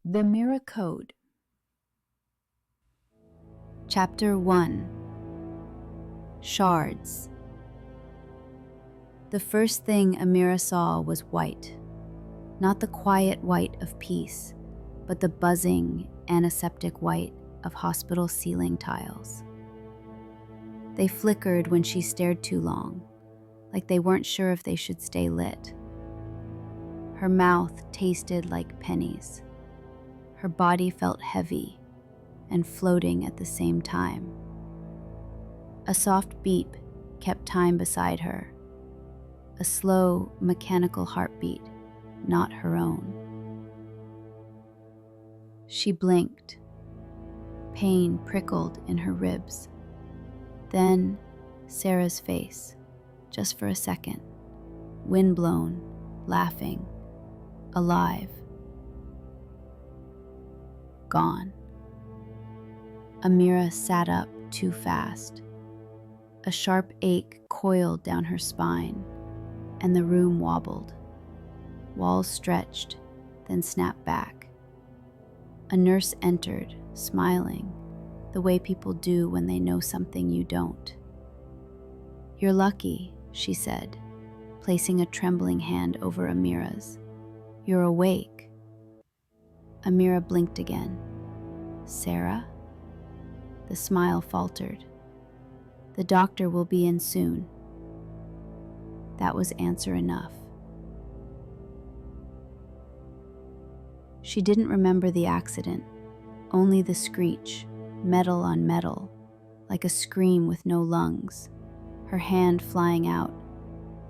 The Mirror Code. Chapter 1. Shards. The first thing Amira saw was white. Not the quiet white of peace, but the buzzing, antiseptic white of hospital ceiling tiles. They flickered when she stared too long, like they weren't sure if they should stay lit. Her mouth tasted like pennies. Her body felt heavy and floating at the same time. A soft beep kept time beside her. A slow, mechanical heartbeat, not her own. She blinked. Pain prickled in her ribs. Then, Sarah's face, just for a second. Windblown, laughing, alive. Gone. Amira sat up too fast. A sharp ache coiled down her spine, and the room wobbled. Walls stretched, then snapped back. A nurse entered, smiling, the way people do when they know something you don't. "You're lucky," she said, placing a trembling hand over Amira's. "You're awake." Amira blinked again. "Sarah?" The smile faltered. "The doctor will be in soon." That was answer enough. She didn't remember the accident, only the screech, metal on metal, like a scream with no lungs, her hand flying out,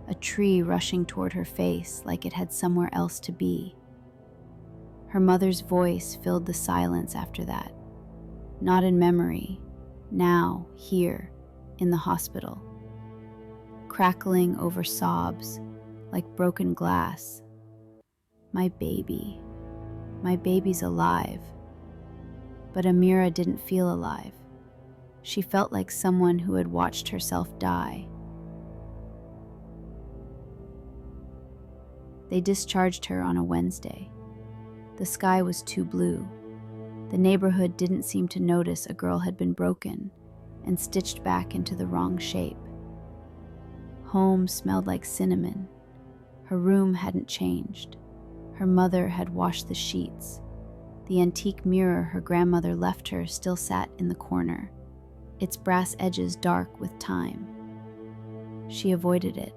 a tree rushing toward her face like it had somewhere else to be. Her mother's voice filled the silence after that, not in memory, now, here, in the hospital, crackling over sobs like broken glass. My baby's alive." But Amira didn't feel alive. She felt like someone who had watched herself die. They discharged her on a Wednesday. The sky was too blue. The neighborhood didn't seem to notice a girl had been broken and stitched back into the wrong shape. Home smelled like cinnamon. Her room hadn't changed. Her mother had washed the sheets. The antique mirror her grandmother left her still sat in the corner, its brass edges dark with time. She avoided it.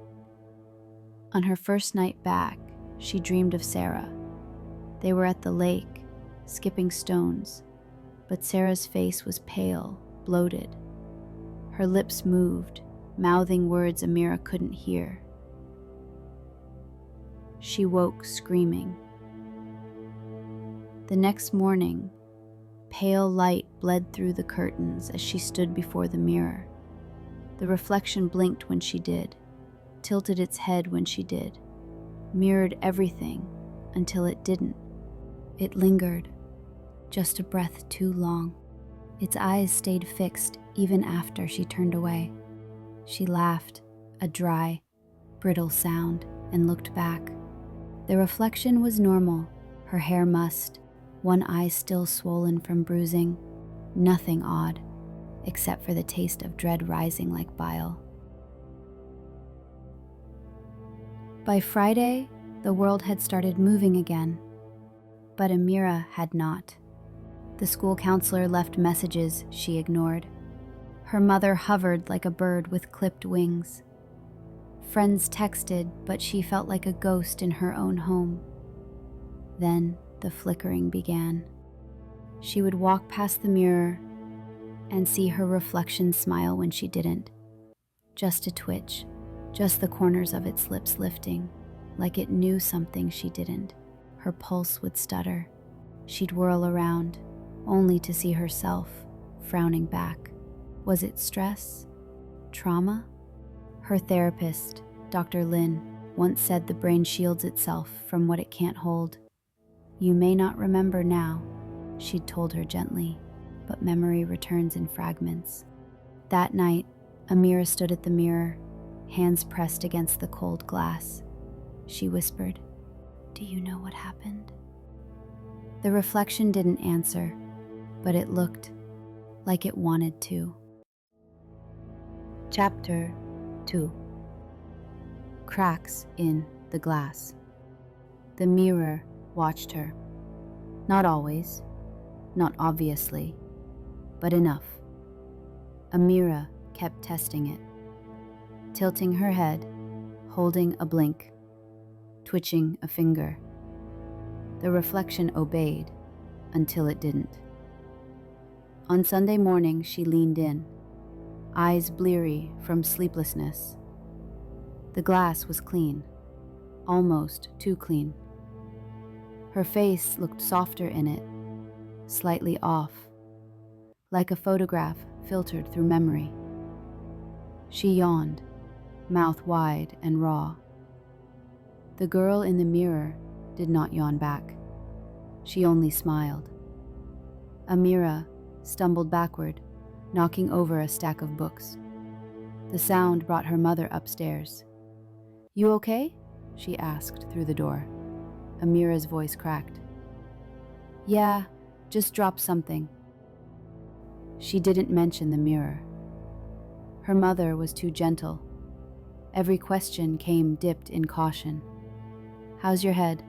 On her first night back, she dreamed of Sarah. They were at the lake, skipping stones, but Sarah's face was pale, bloated. Her lips moved, mouthing words Amira couldn't hear. She woke screaming. The next morning, pale light bled through the curtains as she stood before the mirror. The reflection blinked when she did, tilted its head when she did, mirrored everything until it didn't. It lingered, just a breath too long. Its eyes stayed fixed even after she turned away. She laughed, a dry, brittle sound, and looked back. The reflection was normal, her hair mussed, one eye still swollen from bruising. Nothing odd, except for the taste of dread rising like bile. By Friday, the world had started moving again, but Amira had not. The school counselor left messages she ignored. Her mother hovered like a bird with clipped wings. Friends texted, but she felt like a ghost in her own home. Then the flickering began. She would walk past the mirror and see her reflection smile when she didn't. Just a twitch, just the corners of its lips lifting, like it knew something she didn't. Her pulse would stutter. She'd whirl around, only to see herself, frowning back. Was it stress? Trauma? Her therapist, Dr. Lin, once said the brain shields itself from what it can't hold. "You may not remember now," she'd told her gently, "but memory returns in fragments." That night, Amira stood at the mirror, hands pressed against the cold glass. She whispered, "Do you know what happened?" The reflection didn't answer, but it looked like it wanted to. Chapter 2. Cracks in the glass. The mirror watched her. Not always, not obviously, but enough. Amira kept testing it, tilting her head, holding a blink, twitching a finger. The reflection obeyed until it didn't. On Sunday morning, she leaned in, eyes bleary from sleeplessness. The glass was clean, almost too clean. Her face looked softer in it, slightly off, like a photograph filtered through memory. She yawned, mouth wide and raw. The girl in the mirror did not yawn back. She only smiled. Amira stumbled backward, knocking over a stack of books. The sound brought her mother upstairs. "You okay?" she asked through the door. Amira's voice cracked. "Yeah, just dropped something." She didn't mention the mirror. Her mother was too gentle. Every question came dipped in caution. "How's your head?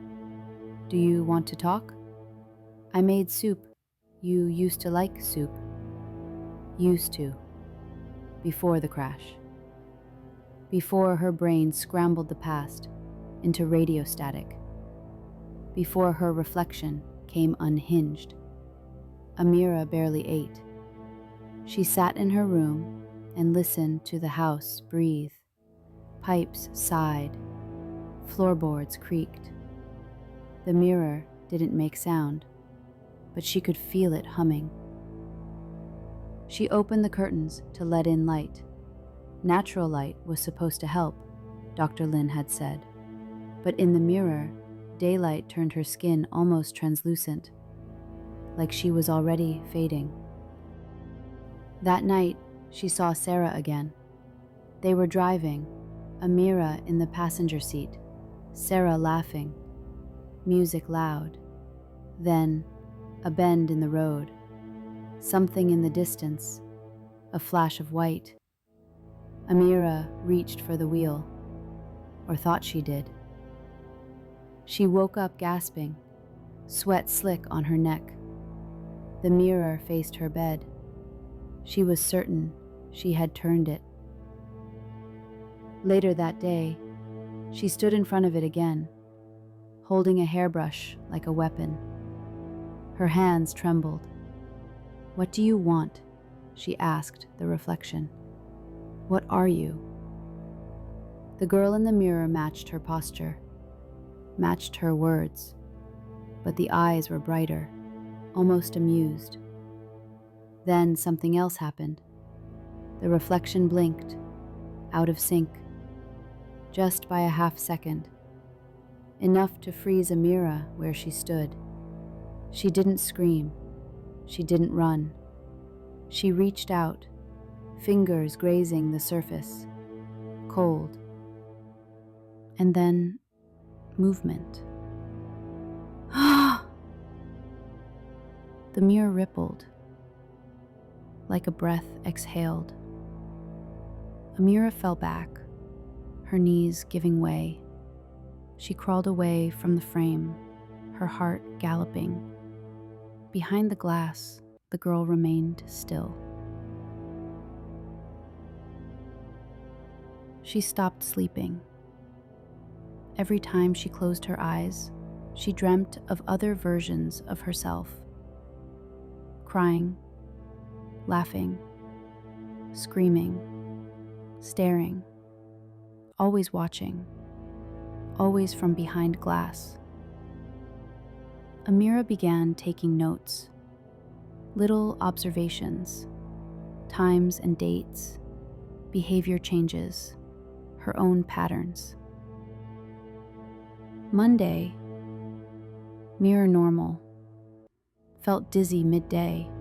Do you want to talk? I made soup. You used to like soup." Used to. Before the crash. Before her brain scrambled the past into radio static. Before her reflection came unhinged. Amira barely ate. She sat in her room and listened to the house breathe. Pipes sighed. Floorboards creaked. The mirror didn't make sound, but she could feel it humming. She opened the curtains to let in light. Natural light was supposed to help, Dr. Lin had said. But in the mirror, daylight turned her skin almost translucent, like she was already fading. That night, she saw Sarah again. They were driving, Amira in the passenger seat, Sarah laughing, music loud. Then, a bend in the road, something in the distance, a flash of white. Amira reached for the wheel, or thought she did. She woke up gasping, sweat slick on her neck. The mirror faced her bed. She was certain she had turned it. Later that day, she stood in front of it again, holding a hairbrush like a weapon. Her hands trembled. "What do you want?" she asked the reflection. "What are you?" The girl in the mirror matched her posture, matched her words, but the eyes were brighter, almost amused. Then something else happened. The reflection blinked, out of sync, just by a half second, enough to freeze Amira where she stood. She didn't scream. She didn't run. She reached out, fingers grazing the surface, cold. And then, movement. The mirror rippled, like a breath exhaled. Amira fell back, her knees giving way. She crawled away from the frame, her heart galloping. Behind the glass, the girl remained still. She stopped sleeping. Every time she closed her eyes, she dreamt of other versions of herself. Crying, laughing, screaming, staring, always watching, always from behind glass. Amira began taking notes, little observations, times and dates, behavior changes, her own patterns. Monday, mirror normal, felt dizzy midday.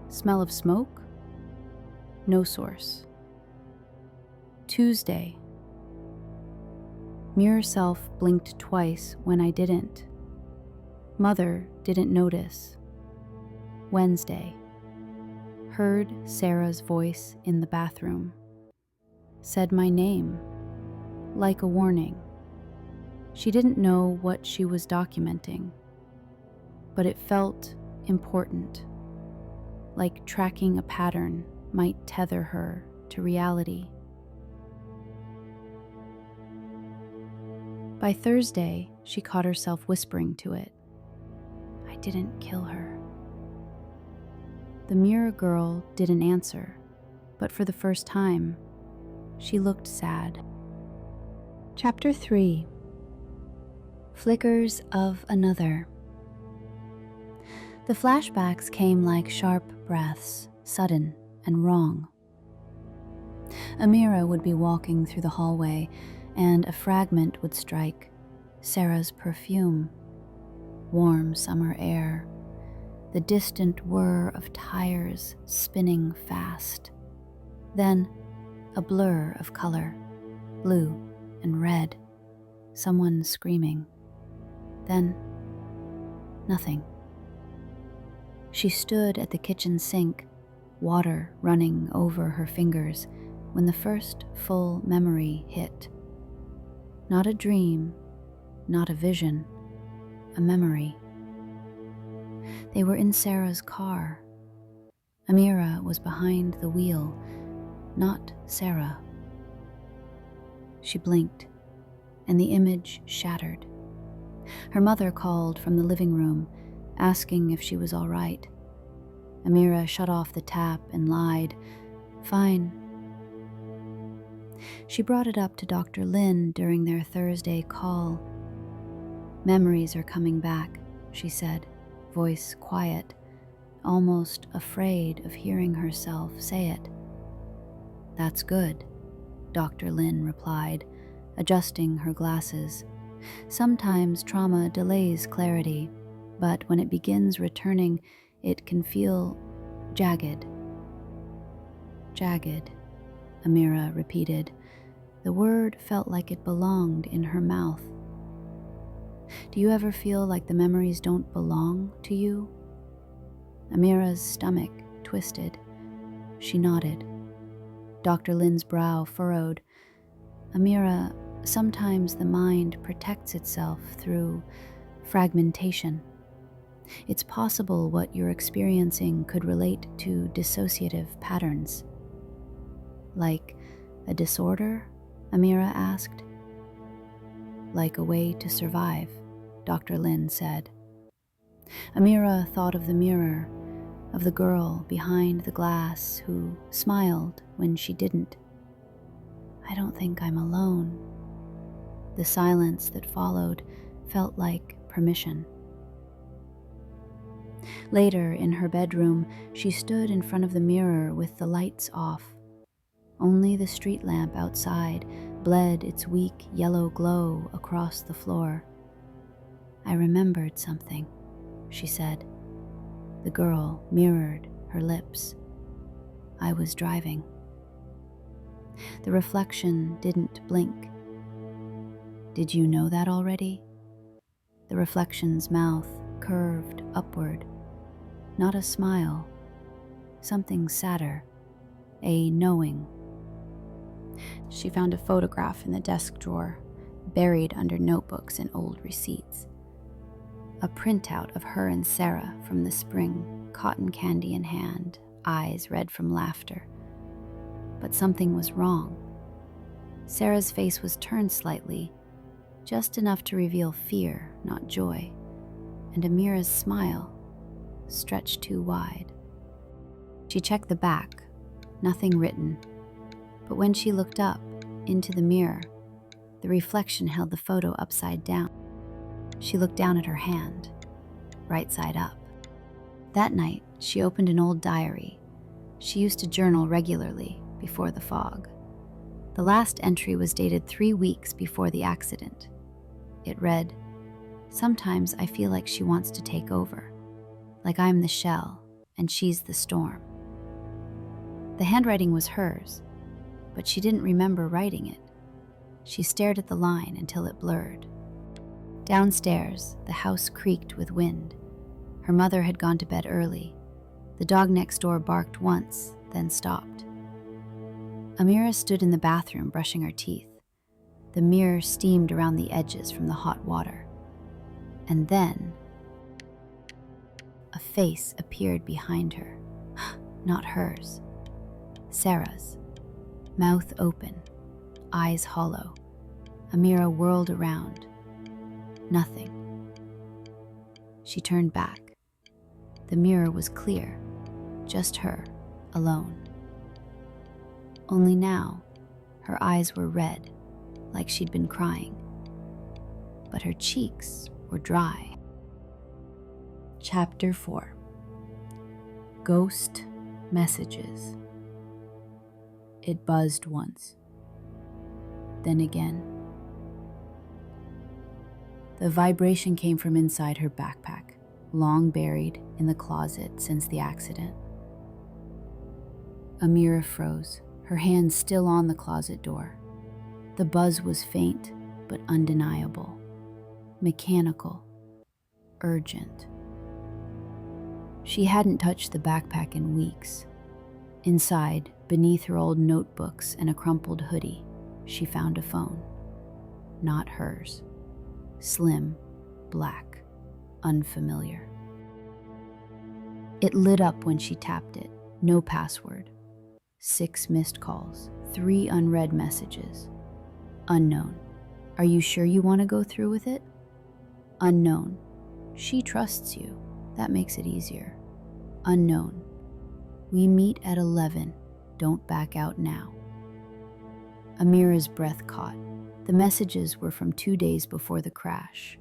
Smell of smoke? No source. Tuesday, mirror self blinked twice when I didn't. Mother didn't notice. Wednesday. Heard Sarah's voice in the bathroom. Said my name, like a warning. She didn't know what she was documenting, but it felt important, like tracking a pattern might tether her to reality. By Thursday, she caught herself whispering to it, "I didn't kill her." The mirror girl didn't answer, but for the first time, she looked sad. Chapter 3. Flickers of Another. The flashbacks came like sharp breaths, sudden and wrong. Amira would be walking through the hallway, and a fragment would strike. Sarah's perfume, warm summer air, the distant whir of tires spinning fast. Then a blur of color, blue and red, someone screaming. Then nothing. She stood at the kitchen sink, water running over her fingers, when the first full memory hit. Not a dream, not a vision, a memory. They were in Sarah's car. Amira was behind the wheel, not Sarah. She blinked, and the image shattered. Her mother called from the living room, asking if she was all right. Amira shut off the tap and lied, "Fine." She brought it up to Dr. Lin during their Thursday call. "Memories are coming back," she said, voice quiet, almost afraid of hearing herself say it. "That's good," Dr. Lin replied, adjusting her glasses. "Sometimes trauma delays clarity, but when it begins returning, it can feel jagged." "Jagged," Amira repeated. The word felt like it belonged in her mouth. "Do you ever feel like the memories don't belong to you?" Amira's stomach twisted. She nodded. Dr. Lin's brow furrowed. "Amira, sometimes the mind protects itself through fragmentation. It's possible what you're experiencing could relate to dissociative patterns." "Like a disorder?" Amira asked. "Like a way to survive," Dr. Lin said. Amira thought of the mirror, of the girl behind the glass who smiled when she didn't. "I don't think I'm alone." The silence that followed felt like permission. Later, in her bedroom, she stood in front of the mirror with the lights off. Only the street lamp outside bled its weak yellow glow across the floor. "I remembered something," she said. The girl mirrored her lips. "I was driving." The reflection didn't blink. "Did you know that already?" The reflection's mouth curved upward. Not a smile, something sadder, a knowing. She found a photograph in the desk drawer, buried under notebooks and old receipts. A printout of her and Sarah from the spring, cotton candy in hand, eyes red from laughter. But something was wrong. Sarah's face was turned slightly, just enough to reveal fear, not joy, and Amira's smile stretched too wide. She checked the back, nothing written, but when she looked up into the mirror, the reflection held the photo upside down. She looked down at her hand, right side up. That night, she opened an old diary. She used to journal regularly before the fog. The last entry was dated 3 weeks before the accident. It read, "Sometimes I feel like she wants to take over, like I'm the shell and she's the storm." The handwriting was hers, but she didn't remember writing it. She stared at the line until it blurred. Downstairs, the house creaked with wind. Her mother had gone to bed early. The dog next door barked once, then stopped. Amira stood in the bathroom brushing her teeth. The mirror steamed around the edges from the hot water. And then, a face appeared behind her. Not hers. Sarah's. Mouth open, eyes hollow. Amira whirled around. Nothing. She turned back. The mirror was clear, just her, alone. Only now, her eyes were red, like she'd been crying. But her cheeks were dry. Chapter 4. Ghost Messages. It buzzed once. Then again. The vibration came from inside her backpack, long buried in the closet since the accident. Amira froze, her hand still on the closet door. The buzz was faint, but undeniable. Mechanical. Urgent. She hadn't touched the backpack in weeks. Inside, beneath her old notebooks and a crumpled hoodie, she found a phone. Not hers. Slim, black, unfamiliar. It lit up when she tapped it. No password. 6 missed calls. 3 unread messages. Unknown. Are you sure you want to go through with it? Unknown. She trusts you. That makes it easier. Unknown. We meet at 11. Don't back out now. Amira's breath caught. The messages were from 2 days before the crash.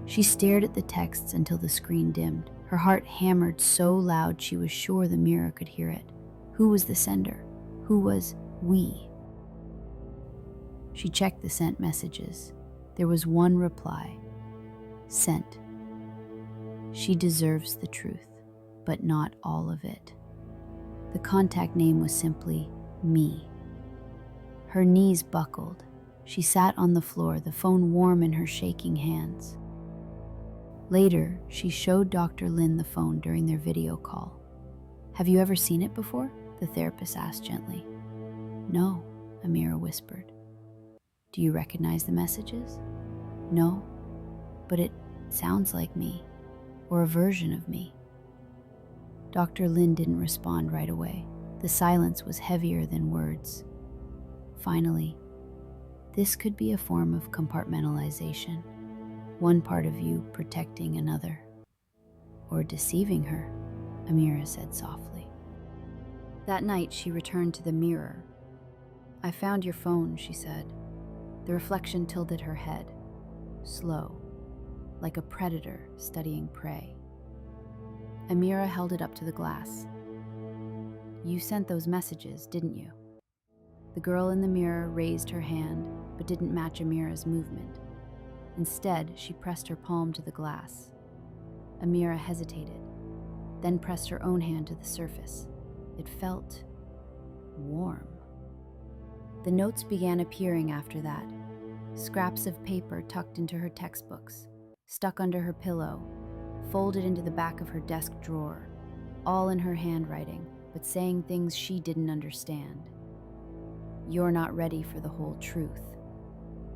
She stared at the texts until the screen dimmed. Her heart hammered so loud she was sure the mirror could hear it. Who was the sender? Who was we? She checked the sent messages. There was one reply. Sent. She deserves the truth, but not all of it. The contact name was simply me. Her knees buckled. She sat on the floor, the phone warm in her shaking hands. Later, she showed Dr. Lin the phone during their video call. Have you ever seen it before? The therapist asked gently. No, Amira whispered. Do you recognize the messages? No, but it sounds like me, or a version of me. Dr. Lin didn't respond right away. The silence was heavier than words. Finally, this could be a form of compartmentalization, one part of you protecting another. Or deceiving her, Amira said softly. That night, she returned to the mirror. I found your phone, she said. The reflection tilted her head, slow, like a predator studying prey. Amira held it up to the glass. You sent those messages, didn't you? The girl in the mirror raised her hand, but didn't match Amira's movement. Instead, she pressed her palm to the glass. Amira hesitated, then pressed her own hand to the surface. It felt warm. The notes began appearing after that, scraps of paper tucked into her textbooks, stuck under her pillow, folded into the back of her desk drawer, all in her handwriting, but saying things she didn't understand. You're not ready for the whole truth.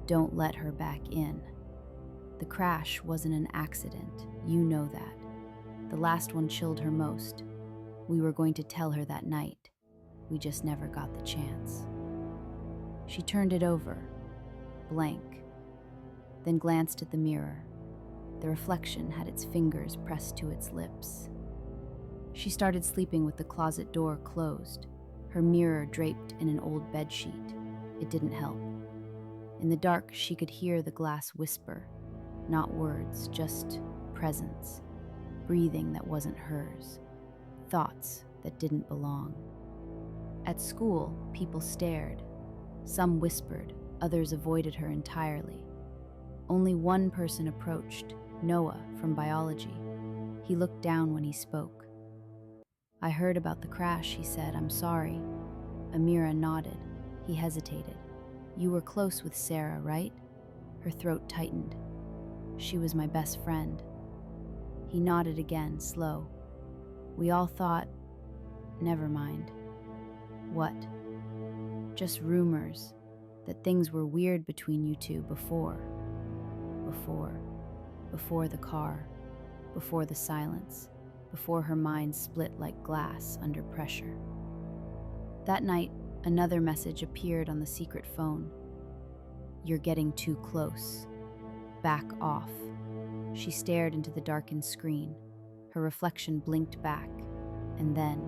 Don't let her back in. The crash wasn't an accident, you know that. The last one chilled her most. We were going to tell her that night. We just never got the chance. She turned it over, blank, then glanced at the mirror. The reflection had its fingers pressed to its lips. She started sleeping with the closet door closed, her mirror draped in an old bedsheet. It didn't help. In the dark, she could hear the glass whisper, not words, just presence, breathing that wasn't hers, thoughts that didn't belong. At school, people stared. Some whispered, others avoided her entirely. Only one person approached, Noah from biology. He looked down when he spoke. I heard about the crash, he said. I'm sorry. Amira nodded. He hesitated. You were close with Sarah, right? Her throat tightened. She was my best friend. He nodded again, slow. We all thought, never mind. What? Just rumors that things were weird between you two before the car, before the silence, before her mind split like glass under pressure. That night, another message appeared on the secret phone. You're getting too close. Back off. She stared into the darkened screen. Her reflection blinked back, and then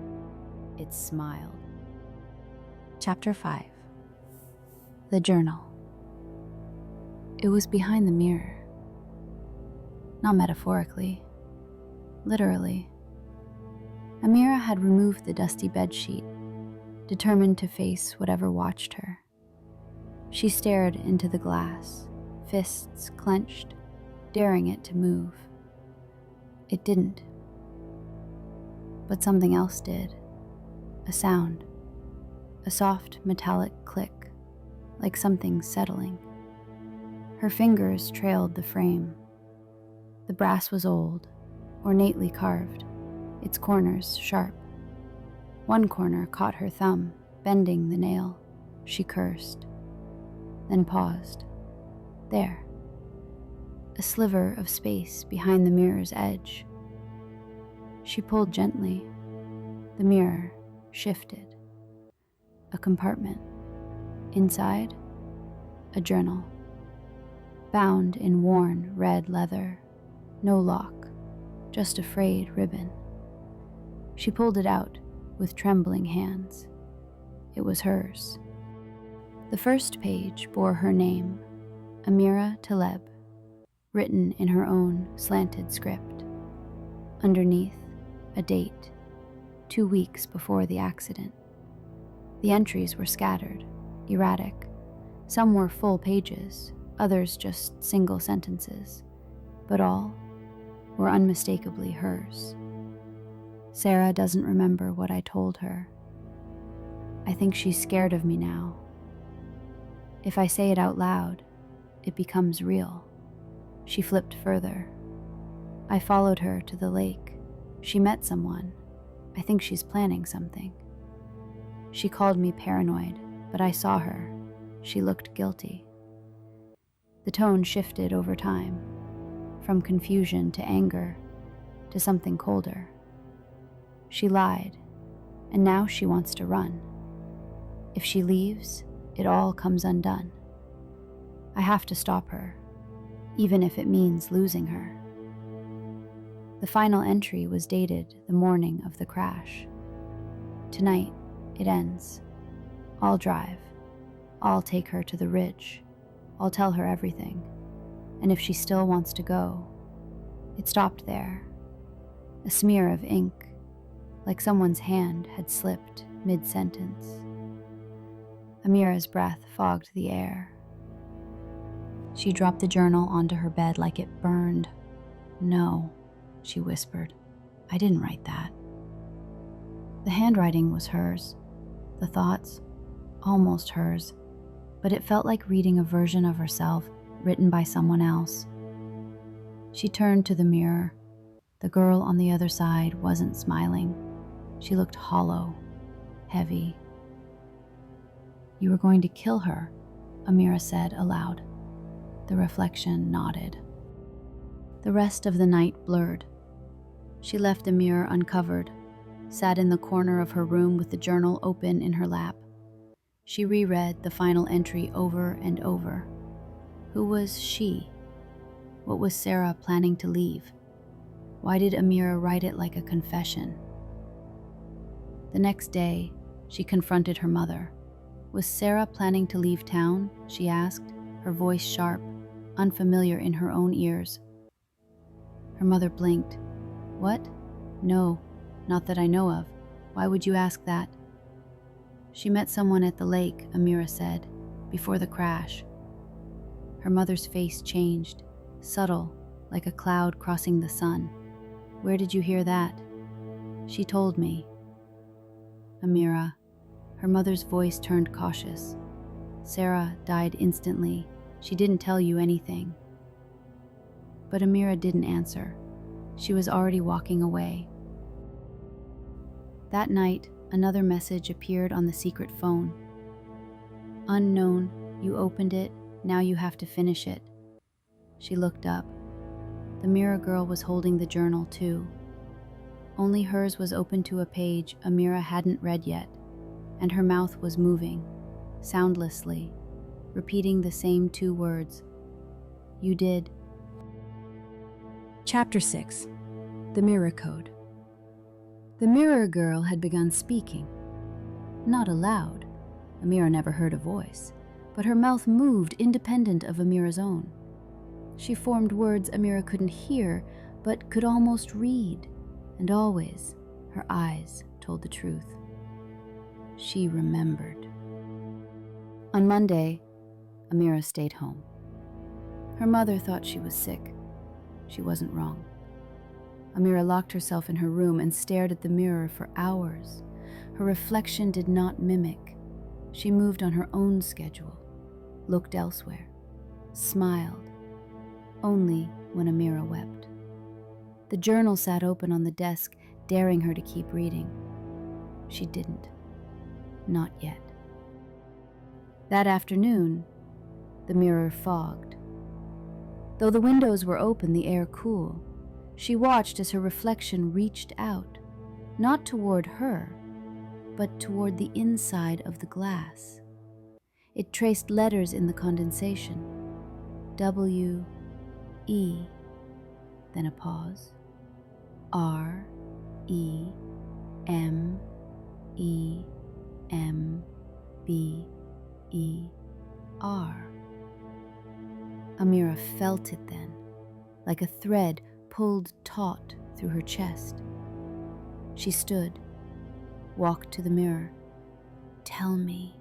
it smiled. Chapter 5. The Journal. It was behind the mirror. Not metaphorically, literally. Amira had removed the dusty bedsheet, determined to face whatever watched her. She stared into the glass, fists clenched, daring it to move. It didn't. But something else did. A sound. A soft metallic click, like something settling. Her fingers trailed the frame. The brass was old, ornately carved, its corners sharp. One corner caught her thumb, bending the nail. She cursed, then paused. There. A sliver of space behind the mirror's edge. She pulled gently. The mirror shifted. A compartment. Inside, a journal. Bound in worn red leather. No lock, just a frayed ribbon. She pulled it out with trembling hands. It was hers. The first page bore her name, Amira Taleb, written in her own slanted script. Underneath, a date, 2 weeks before the accident. The entries were scattered, erratic. Some were full pages, others just single sentences, but all were unmistakably hers. Sarah doesn't remember what I told her. I think she's scared of me now. If I say it out loud, it becomes real. She flipped further. I followed her to the lake. She met someone. I think she's planning something. She called me paranoid, but I saw her. She looked guilty. The tone shifted over time, from confusion to anger to something colder. She lied, and now she wants to run. If she leaves, it all comes undone. I have to stop her, even if it means losing her. The final entry was dated the morning of the crash. Tonight, it ends. I'll drive. I'll take her to the ridge. I'll tell her everything. And if she still wants to go, it stopped there. A smear of ink, like someone's hand had slipped mid-sentence. Amira's breath fogged the air. She dropped the journal onto her bed like it burned. No, she whispered. I didn't write that. The handwriting was hers, the thoughts, almost hers, but it felt like reading a version of herself written by someone else. She turned to the mirror. The girl on the other side wasn't smiling. She looked hollow, heavy. You were going to kill her, Amira said aloud. The reflection nodded. The rest of the night blurred. She left the mirror uncovered, sat in the corner of her room with the journal open in her lap. She reread the final entry over and over. Who was she? What was Sarah planning to leave? Why did Amira write it like a confession? The next day, she confronted her mother. Was Sarah planning to leave town? She asked, her voice sharp, unfamiliar in her own ears. Her mother blinked. What? No, not that I know of. Why would you ask that? She met someone at the lake, Amira said, before the crash. Her mother's face changed, subtle, like a cloud crossing the sun. Where did you hear that? She told me. Amira. Her mother's voice turned cautious. Sarah died instantly, She didn't tell you anything." But Amira didn't answer. She was already walking away. That night, another message appeared on the secret phone. "Unknown, you opened it, now you have to finish it." She looked up. The mirror girl was holding the journal too. Only hers was open to a page Amira hadn't read yet, and her mouth was moving, soundlessly, repeating the same 2 words. "You did." Chapter 6. The Mirror Code. The mirror girl had begun speaking. Not aloud. Amira never heard a voice, but her mouth moved independent of Amira's own. She formed words Amira couldn't hear, but could almost read, and always her eyes told the truth. She remembered. On Monday, Amira stayed home. Her mother thought she was sick. She wasn't wrong. Amira locked herself in her room and stared at the mirror for hours. Her reflection did not mimic. She moved on her own schedule, looked elsewhere, smiled, only when Amira wept. The journal sat open on the desk, daring her to keep reading. She didn't. Not yet. That afternoon, the mirror fogged. Though the windows were open, the air cool, she watched as her reflection reached out, not toward her, but toward the inside of the glass. It traced letters in the condensation. W, E, then a pause. R, E, M, E, M, B, E, R. Amira felt it then, like a thread pulled taut through her chest. She stood, walked to the mirror. "Tell me."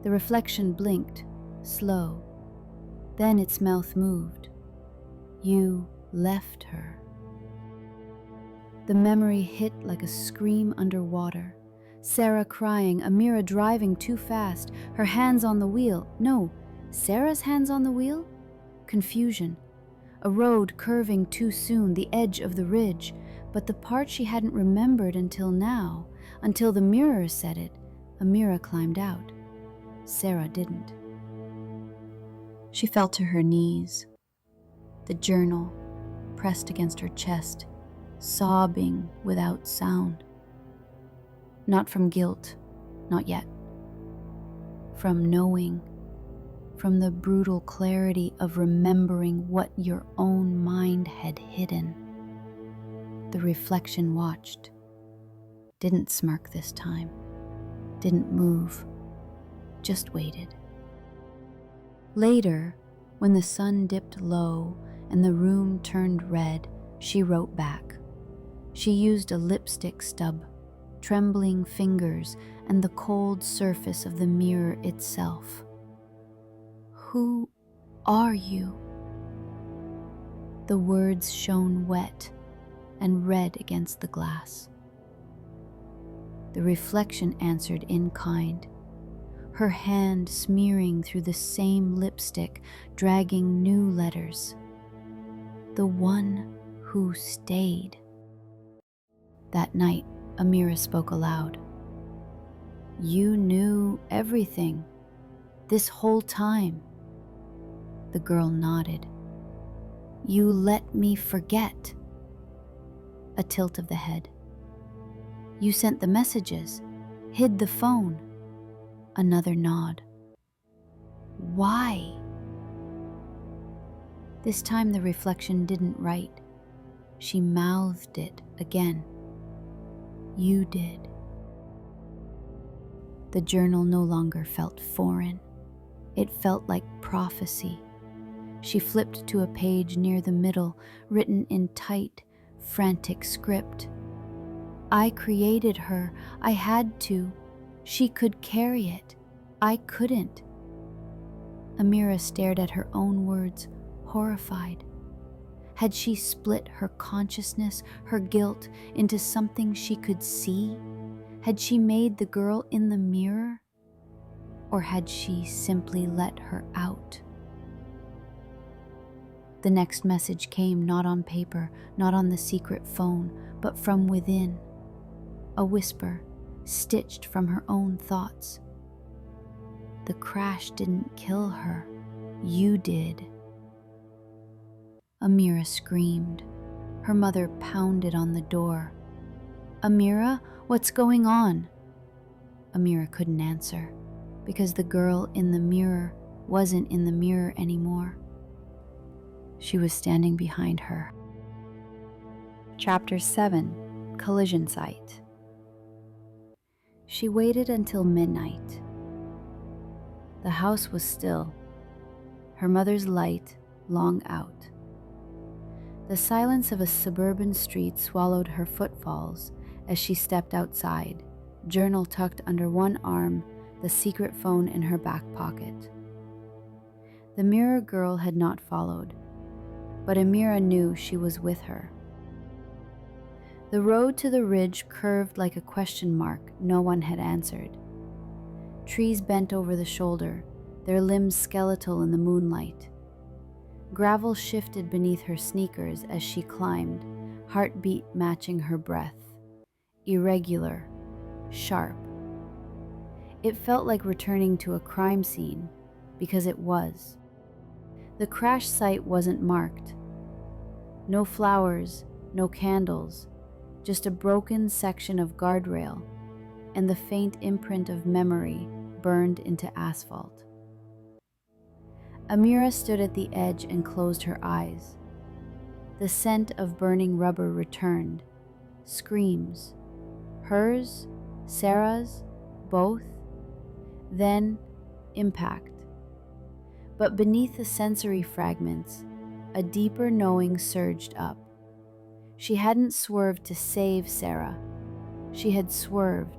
The reflection blinked, slow. Then its mouth moved. "You left her." The memory hit like a scream underwater. Sarah crying, Amira driving too fast, her hands on the wheel. No, Sarah's hands on the wheel? Confusion. A road curving too soon, the edge of the ridge, but the part she hadn't remembered until now, until the mirror said it. Amira climbed out. Sarah didn't. She fell to her knees. The journal pressed against her chest, sobbing without sound. Not from guilt, not yet. From knowing, from the brutal clarity of remembering what your own mind had hidden. The reflection watched, didn't smirk this time, didn't move, just waited. Later, when the sun dipped low and the room turned red, she wrote back. She used a lipstick stub, trembling fingers, and the cold surface of the mirror itself. "Who are you?" The words shone wet and red against the glass. The reflection answered in kind, her hand smearing through the same lipstick, dragging new letters. The one who stayed. That night, Amira spoke aloud. "You knew everything, this whole time." The girl nodded. "You let me forget." A tilt of the head. "You sent the messages, hid the phone." Another nod. "Why?" This time the reflection didn't write. She mouthed it again. "You did." The journal no longer felt foreign. It felt like prophecy. She flipped to a page near the middle, written in tight, frantic script. "I created her. I had to. She could carry it. I couldn't." Amira stared at her own words, horrified. Had she split her consciousness, her guilt, into something she could see? Had she made the girl in the mirror? Or had she simply let her out? The next message came not on paper, not on the secret phone, but from within. A whisper, stitched from her own thoughts. The crash didn't kill her. You did. Amira screamed. Her mother pounded on the door. Amira, what's going on? Amira couldn't answer, because the girl in the mirror wasn't in the mirror anymore. She was standing behind her. Chapter 7, Collision Site. She waited until midnight. The house was still, her mother's light long out. The silence of a suburban street swallowed her footfalls as she stepped outside, journal tucked under one arm, the secret phone in her back pocket. The mirror girl had not followed, but Amira knew she was with her. The road to the ridge curved like a question mark no one had answered. Trees bent over the shoulder, their limbs skeletal in the moonlight. Gravel shifted beneath her sneakers as she climbed, heartbeat matching her breath. Irregular, sharp. It felt like returning to a crime scene, because it was. The crash site wasn't marked. No flowers, no candles, just a broken section of guardrail and the faint imprint of memory burned into asphalt. Amira stood at the edge and closed her eyes. The scent of burning rubber returned. Screams. Hers, Sarah's, both. Then, impact. But beneath the sensory fragments, a deeper knowing surged up. She hadn't swerved to save Sarah. She had swerved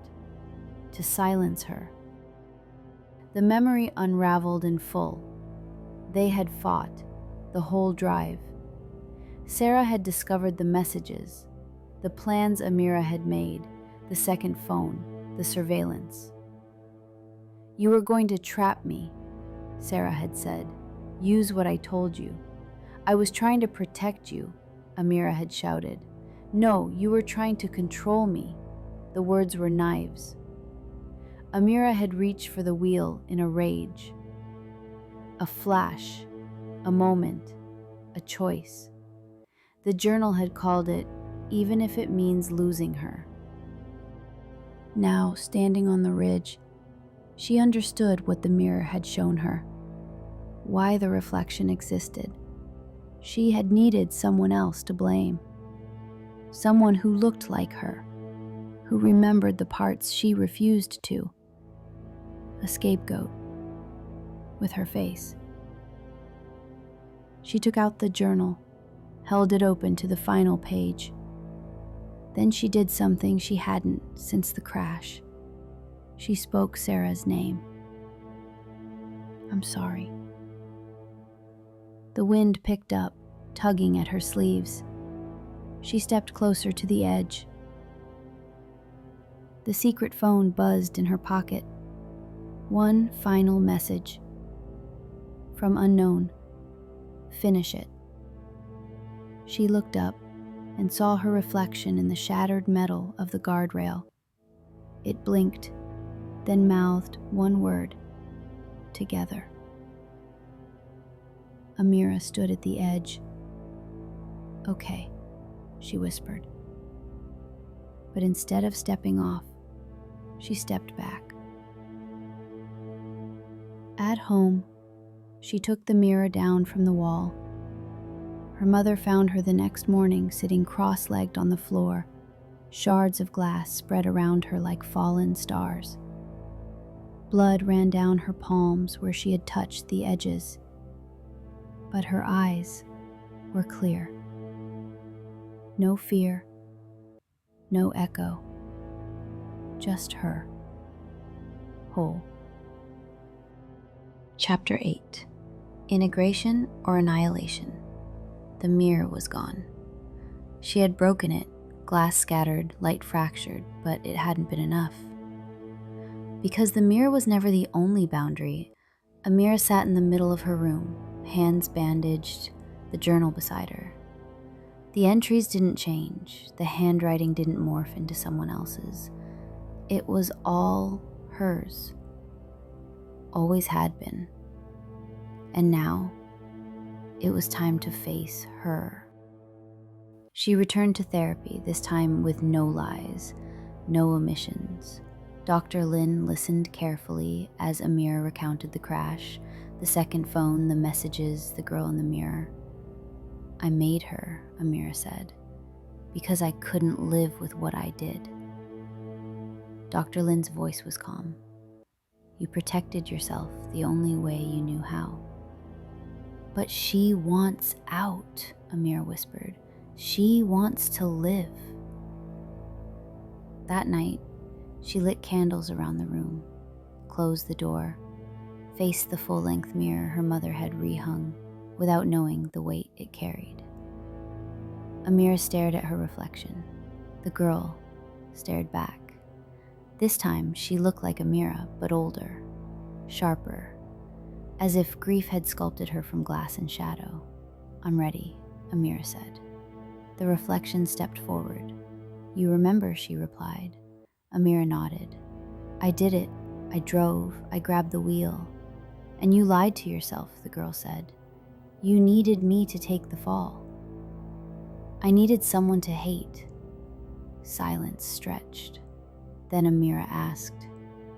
to silence her. The memory unraveled in full. They had fought, the whole drive. Sarah had discovered the messages, the plans Amira had made, the second phone, the surveillance. You were going to trap me, Sarah had said. Use what I told you. I was trying to protect you, Amira had shouted. No, you were trying to control me. The words were knives. Amira had reached for the wheel in a rage. A flash, a moment, a choice. The journal had called it, even if it means losing her. Now, standing on the ridge, she understood what the mirror had shown her, why the reflection existed. She had needed someone else to blame, someone who looked like her, who remembered the parts she refused to. A scapegoat, with her face. She took out the journal, held it open to the final page. Then she did something she hadn't since the crash. She spoke Sarah's name. I'm sorry. The wind picked up, tugging at her sleeves. She stepped closer to the edge. The secret phone buzzed in her pocket. One final message. From unknown. Finish it. She looked up and saw her reflection in the shattered metal of the guardrail. It blinked, then mouthed one word. Together. Amira stood at the edge. Okay, she whispered. But instead of stepping off, she stepped back. At home, she took the mirror down from the wall. Her mother found her the next morning sitting cross-legged on the floor, shards of glass spread around her like fallen stars. Blood ran down her palms where she had touched the edges, but her eyes were clear. No fear, no echo, just her, whole. Chapter 8. Integration or Annihilation. The mirror was gone. She had broken it, glass scattered, light fractured, but it hadn't been enough. Because the mirror was never the only boundary, Amira sat in the middle of her room, hands bandaged, the journal beside her. The entries didn't change, the handwriting didn't morph into someone else's. It was all hers. Always had been. And now, it was time to face her. She returned to therapy, this time with no lies, no omissions. Dr. Lin listened carefully as Amira recounted the crash, the second phone, the messages, the girl in the mirror. "I made her," Amira said, "because I couldn't live with what I did." Dr. Lin's voice was calm. "You protected yourself the only way you knew how." "But she wants out," Amira whispered. "She wants to live." That night, she lit candles around the room, closed the door, faced the full-length mirror her mother had rehung without knowing the weight it carried. Amira stared at her reflection. The girl stared back. This time, she looked like Amira, but older, sharper, as if grief had sculpted her from glass and shadow. "I'm ready," Amira said. The reflection stepped forward. "You remember," she replied. Amira nodded. "I did it. I drove. I grabbed the wheel." "And you lied to yourself," the girl said. "You needed me to take the fall." "I needed someone to hate." Silence stretched. Then Amira asked,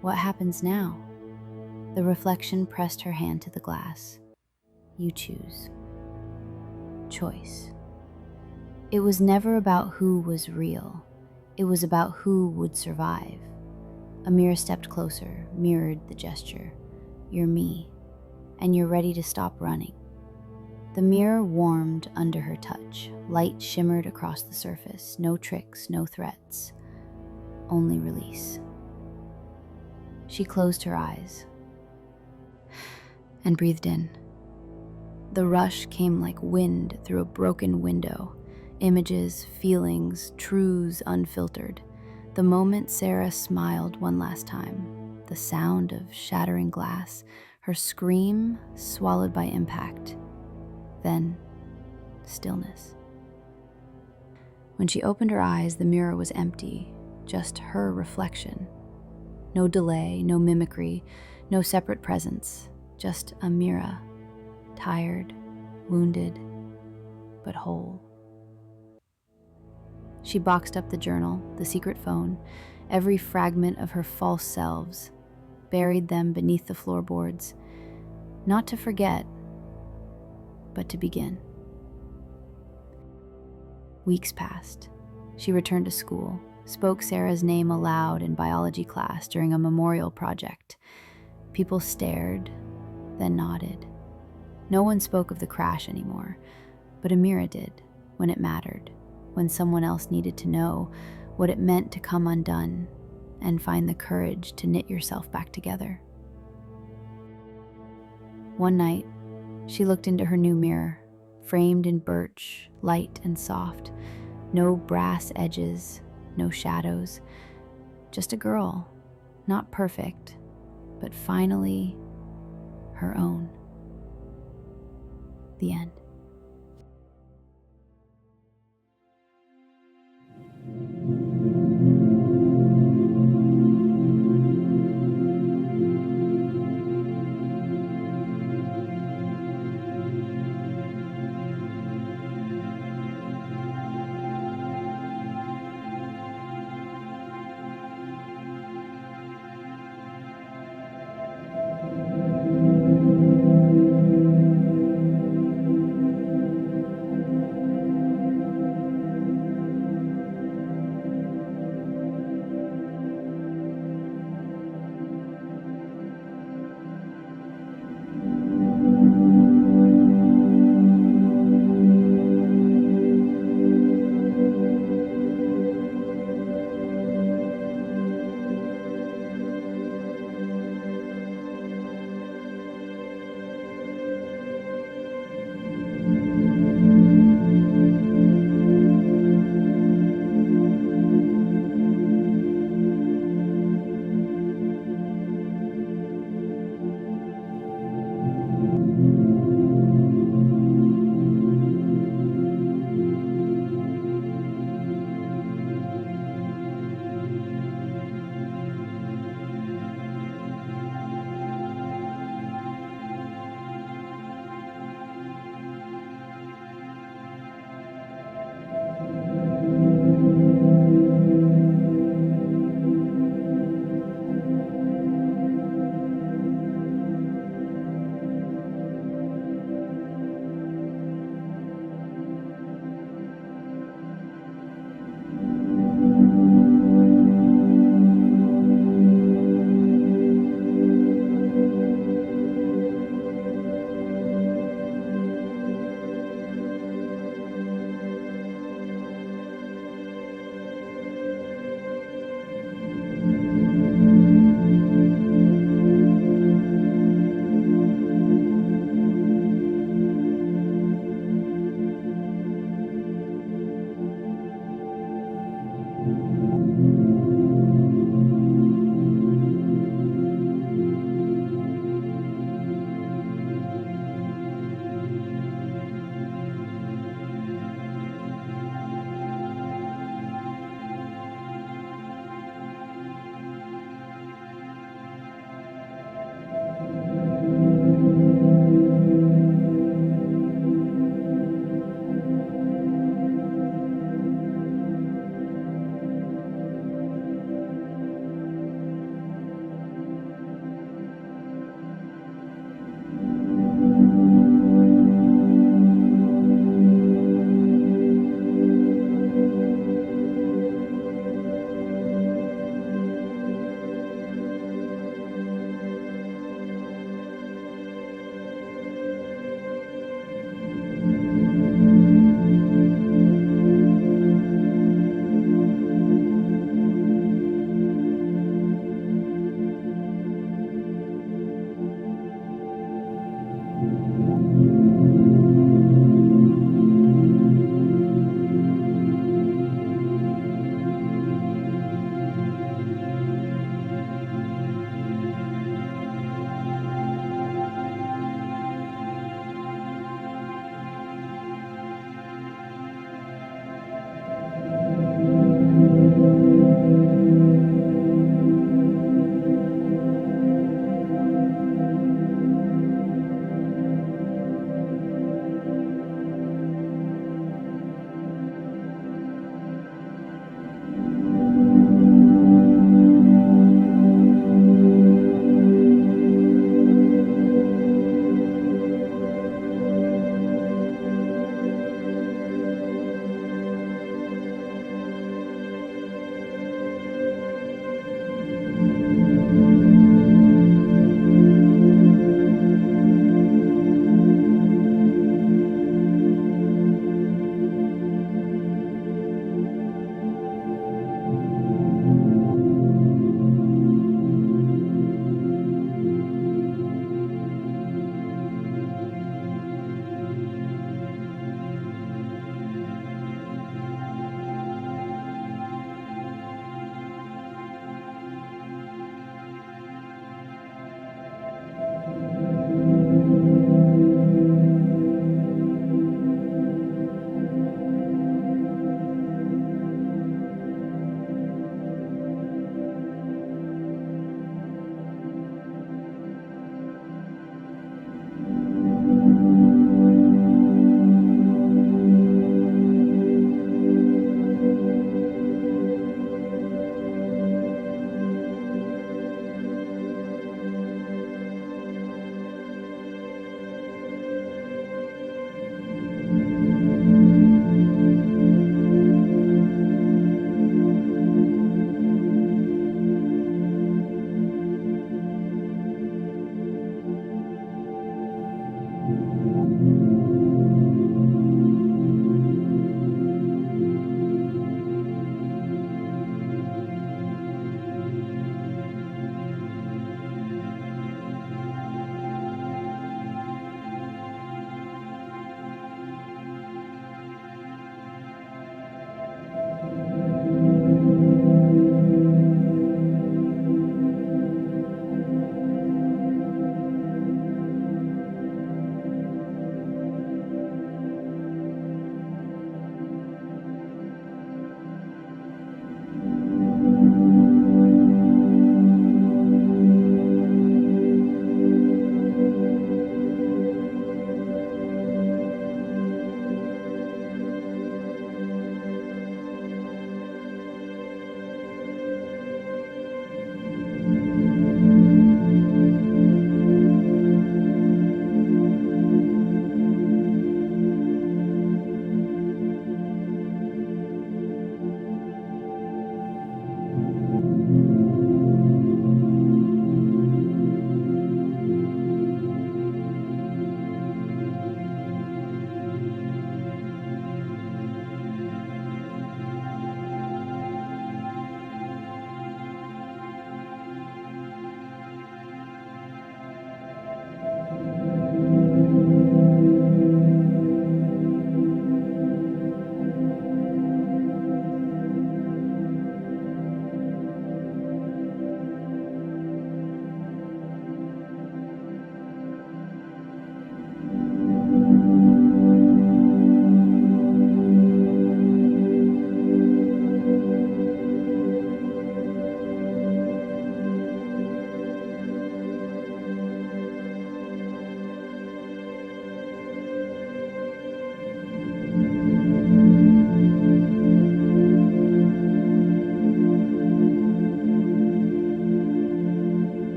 "What happens now?" The reflection pressed her hand to the glass. "You choose." Choice. It was never about who was real. It was about who would survive. Amira stepped closer, mirrored the gesture. "You're me, and you're ready to stop running." The mirror warmed under her touch. Light shimmered across the surface. No tricks, no threats. Only release. She closed her eyes and breathed in. The rush came like wind through a broken window. Images, feelings, truths unfiltered. The moment Sarah smiled one last time, the sound of shattering glass, her scream swallowed by impact. Then, stillness. When she opened her eyes, the mirror was empty, just her reflection. No delay, no mimicry, no separate presence, just Amira, tired, wounded, but whole. She boxed up the journal, the secret phone, every fragment of her false selves, buried them beneath the floorboards, not to forget, but to begin. Weeks passed. She returned to school, spoke Sarah's name aloud in biology class during a memorial project. People stared, then nodded. No one spoke of the crash anymore, but Amira did, when it mattered, when someone else needed to know what it meant to come undone and find the courage to knit yourself back together. One night, she looked into her new mirror, framed in birch, light and soft, no brass edges, no shadows, just a girl, not perfect, but finally her own. The end.